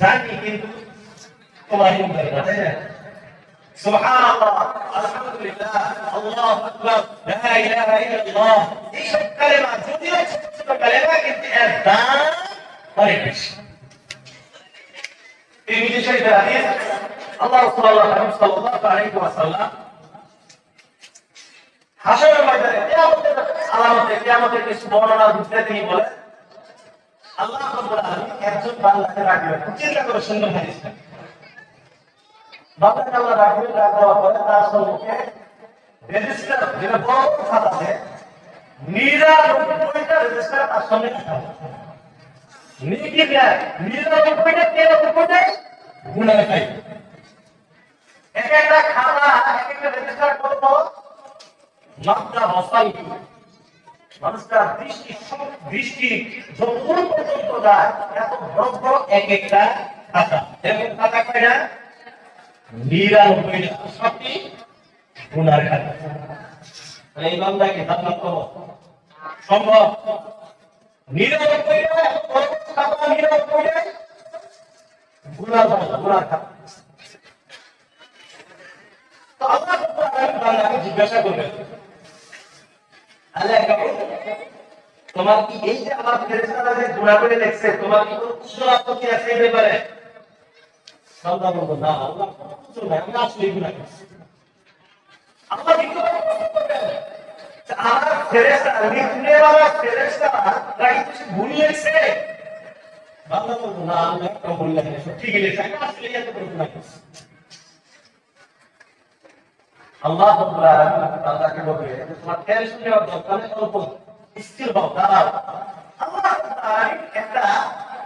जानी किंतु तुम्हारी उम्र करते हैं सुबहानल्लाह अल्हम्दुलिल्लाह अल्लाहु अकबर ला इलाहा इल्लल्लाह, ये सब कलेमा যদিও ছোট ছোট কলেমা কিন্তু এর দাম অনেক বেশি। তিরমিজি শরীফের হাদিস, আল্লাহ রাসূলুল্লাহ সাল্লাল্লাহু আলাইহি ওয়াসাল্লাম হাশরের ময়দানে কিয়ামতের আলামতে কিয়ামতের কিছু বর্ণনার ভিতরে তিনি বলেন, আল্লাহ রাব্বুল আলামিন একজন বান্দাকে রাখবেন। চিন্তা করে সুন্দর হাদিসটা। বান্দাকে আল্লাহ রাখবেন, রাখার পরে তার সম্মুখে রেজিস্টার, যেটা বড় খাতা আছে, 99টা রেজিস্টার তার সামনে রাখা হবে। নেকি দেয় 99টা, 93টা গুনাহ খাই। এক একটা খাতা, এক একটা রেজিস্টার কত বড়? মাত্রা বসাই মানুষটার দৃষ্টি যতদূর পর্যন্ত যায় এত বড় বড় এক একটা খাতা। এরকম খাতা কয়টা? 99টা, সবটি গুনার খাতা। এই বান্দাকে জান্নাত পাবো সম্ভব? 99টা এত বড় খাতা, 99টা গুনার খাতা। তো আল্লাহ বান্দাকে জিজ্ঞাসা করবেন, আল্লাহ তোমার কি এই যে আমার ফেরেশতারা যে গুনাহ করে লেখছে, তোমার কি কোনো কুসুর আপত্তি আছে এই ব্যাপারে? বান্দা বলবে, না আল্লাহ কিছু না, আমি আসলে গুনাহ করছি। আল্লাহ কি করবেন? আমার ফেরেশতা, লিখনে वाला ফেরেশতারা তাই কিছু ভুল লেখছে? বান্দা বলবে, না আমি একটা ভুল লিখেছি, ঠিকই লিখেছি, আমি আসলে এত বড় গুনাহ করছি। আল্লাহ রাব্বুল আলামিন বান্দাকে বলবে, তোমার টেনশন নেওয়ার দরকার নেই, অল্প স্থির হও, দাঁড়াও। আল্লাহ রাব্বুল আলামিন একটা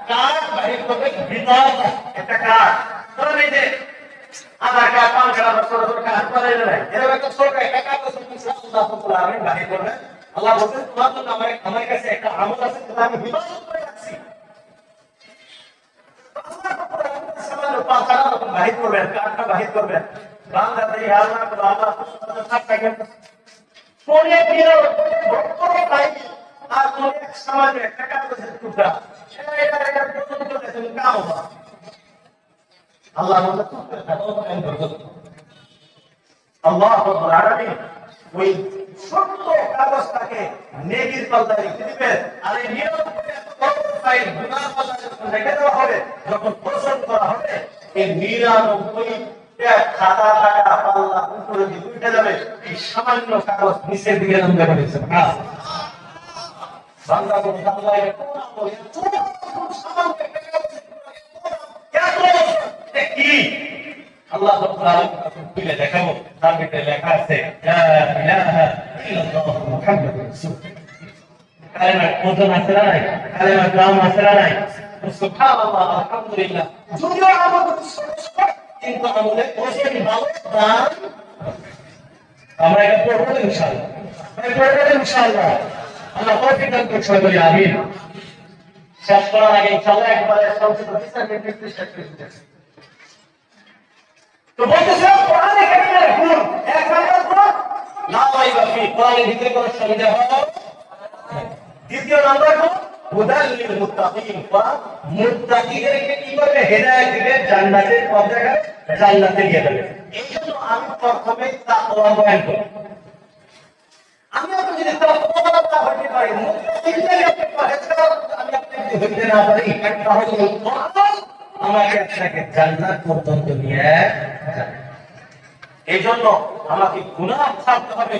কার্ড বাইর করবে, বিধান একটা কার্ড। ধরেন এই যে আধার কার্ড, পান কার্ড, ছোট ছোট কার্ড বানাই না, এরকম একটা ছোট একটা কাগজ আল্লাহ রাব্বুল আলামিন বাইর করবে। আল্লাহ বলবে, তোমার জন্য আমার কাছে একটা আমল আছে, যেটা আমি বিধান করে রাখছি। আল্লাহ রাব্বুল আলামিন সামান্য পাঁচটা রকম বাইর করবেন, কার্ডটা বাইর করবেন। বান্দা দেই আল্লাহ আল্লাহ সবটা গেল কোনে দিও বড় ভাই, আর কোন এক সমাজে একটা কাগজের টুকরা, এটা পর্যন্ত তুমি কাও না। আল্লাহ বলে তুমি থাকো কেন করছো? আল্লাহ রাব্বুল আলামিন ওই ছোট্ট কাগজটাকে নেকির পাল্লায় রেখে দিবে, আর এই নিয়ম করে বড় ফাইল গুনাহ পাল্লায় রেখে দেওয়া হবে। যখন প্রশ্ন করা হবে, এই 99 খাতা টাকা পাল্লা উপরে দিকে উঠে যাবে, এই সামান্য কাগজ নিচের দিকে নামতে পারে। বাংলা করে আল্লাহ এত আমল, এত সামান্য একটা কাগজ কি আল্লাহ রাব্বুল আলামিন খুলে দেখাবো, তার ভিতরে লেখা আছে লা ইলাহা ইল্লাল্লাহ মুহাম্মাদুর রাসূলুল্লাহ। কালেমার ওজন আছে না নাই? কালেমার দাম আছে না নাই? সুবহানাল্লাহ আলহামদুলিল্লাহ। যদিও আমাদের কিন্তু আমাদের ওজন ভালো, দাম আমরা এটা পড়বো ইনশাআল্লাহ, ইনশাআল্লাহ। আল্লাহ তৌফিক দান করুন, সবাই বলি আমিন। শেষ করার আগে ইনশাআল্লাহ একবারে সংক্ষিপ্ত বিস্তারিত শেষ করে দিতে। তো বলতেছে কোরআনে কারীমের গুণ, এক নাম্বার গুণ লা রাইবা ফি, কোরআনের ভিতরে কোনো সন্দেহ নেই। দ্বিতীয় নাম্বার গুণ হুদাল লিল মুত্তাকিন, মুত্তাকিদেরকে কি করবে? হেদায়েত দিবে, জান্নাতের পথ দেখাবে, জান্নাতে নিয়ে যাবে। এইজন্য আমি প্রথমে তাকওয়া বয়ান করব। আমি আপনি যদি তাকওয়া না হইতে পারি, মুত্তাকিদের আপনি পরহেজগার আমি আপনি যদি হইতে না পারি, তাহলে কোরআন আমাকে আপনাকে জান্নাত পর্যন্ত নিয়ে যাবে। এইজন্য আমাকে গুনাহ ছাড়তে হবে,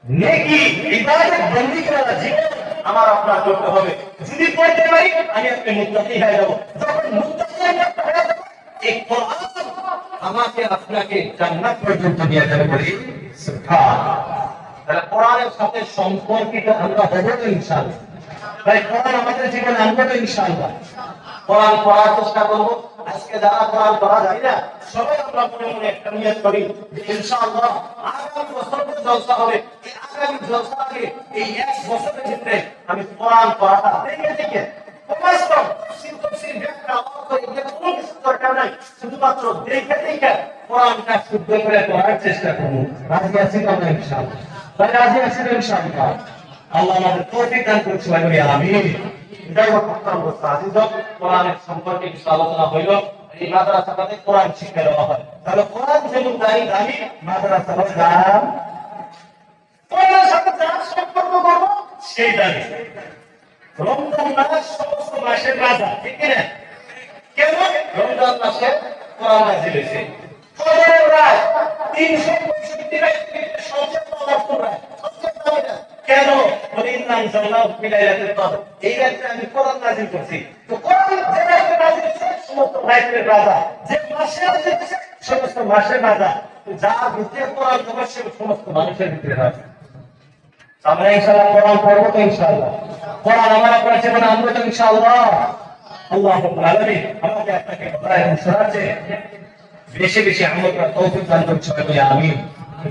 নেকি ইবাদত বন্দেগী করা জীবন আমার আপনার করতে হবে। যদি করতে পারি, আমি আপনি মুত্তাকি হয়ে যাব। যখন মুত্তাকি হয়ে যাব, এই কোরআন আমাকে আপনাকে জান্নাত পর্যন্ত নিয়ে যাবে বলি সুবহানাল্লাহ। তাহলে কোরআনের সাথে সম্পর্কিত আমরা হবো তো ইনশাআল্লাহ। ভাই কোরআন আমাদের জীবনে আনবো তো ইনশাআল্লাহ। কোরআন পড়ার চেষ্টা করবো। আজকে যারা কোরআন পড়া যায় না সবাই আমরা মনে মনে একটা নিয়ত করি যে ইনশাআল্লাহ আগামী বছরের জলসা হবে, এই আগামী জলসা আগে এই এক বছরের ভিতরে আমি কোরআন পড়াটা দেখে দেখে শুধুমাত্র দেখে দেখে কোরআনটা শুদ্ধ করে পড়ার চেষ্টা করবো। রাজি আছি তো আমরা ইনশাআল্লাহ? তাই রাজি আছি তো ইনশাআল্লাহ? আল্লাহ আমাদের তৌফিক দান করুন, সবাই বলি আমিন। এটাই বক্তব্য অবস্থা। আজিজ কোরআনের সম্পর্কে কিছু আলোচনা হইল। এই মাদ্রাসাটাতে কোরআন শিক্ষা দেওয়া হয়। তাহলে কোরআন যেমন দামি মাদ্রাসার দাম, কোরআনের সাথে যার সম্পর্ক করবো সেই দামি। রমজান মাস সমস্ত মাসের রাজা, ঠিক কিনা? কেন রমজান মাসে কোরআন নাযিল হয়েছে? ফজরের রাত 365 রাত সবচেয়ে পাওয়ারফুল রাত, সবচেয়ে দামি রাত। কেন? ইন্না আনজালনাহু ফি লাইলাতুল কদর। এই রাতে আমি কোরআন নাযিল করছি। তো কোরআন যে রাতে নাযিল হয়েছে সমস্ত রাতের রাজা, যে মাসে নাযিল হয়েছে সমস্ত মাসের রাজা। যার ভিতরে কোরআন অবশ্য সমস্ত মানুষের ভিতরে রাজা। আমরা ইনশাআল্লাহ কোরআন পড়বো তো ইনশাআল্লাহ? কোরআন আমার আপনার জীবনে আনবো তো ইনশাআল্লাহ? আল্লাহ রাব্বুল আলামিন আমাকে আপনাকে কোরআন শোনাতে বেশি বেশি আমল করার তৌফিক দান করুন, সবাই বলি আমিন।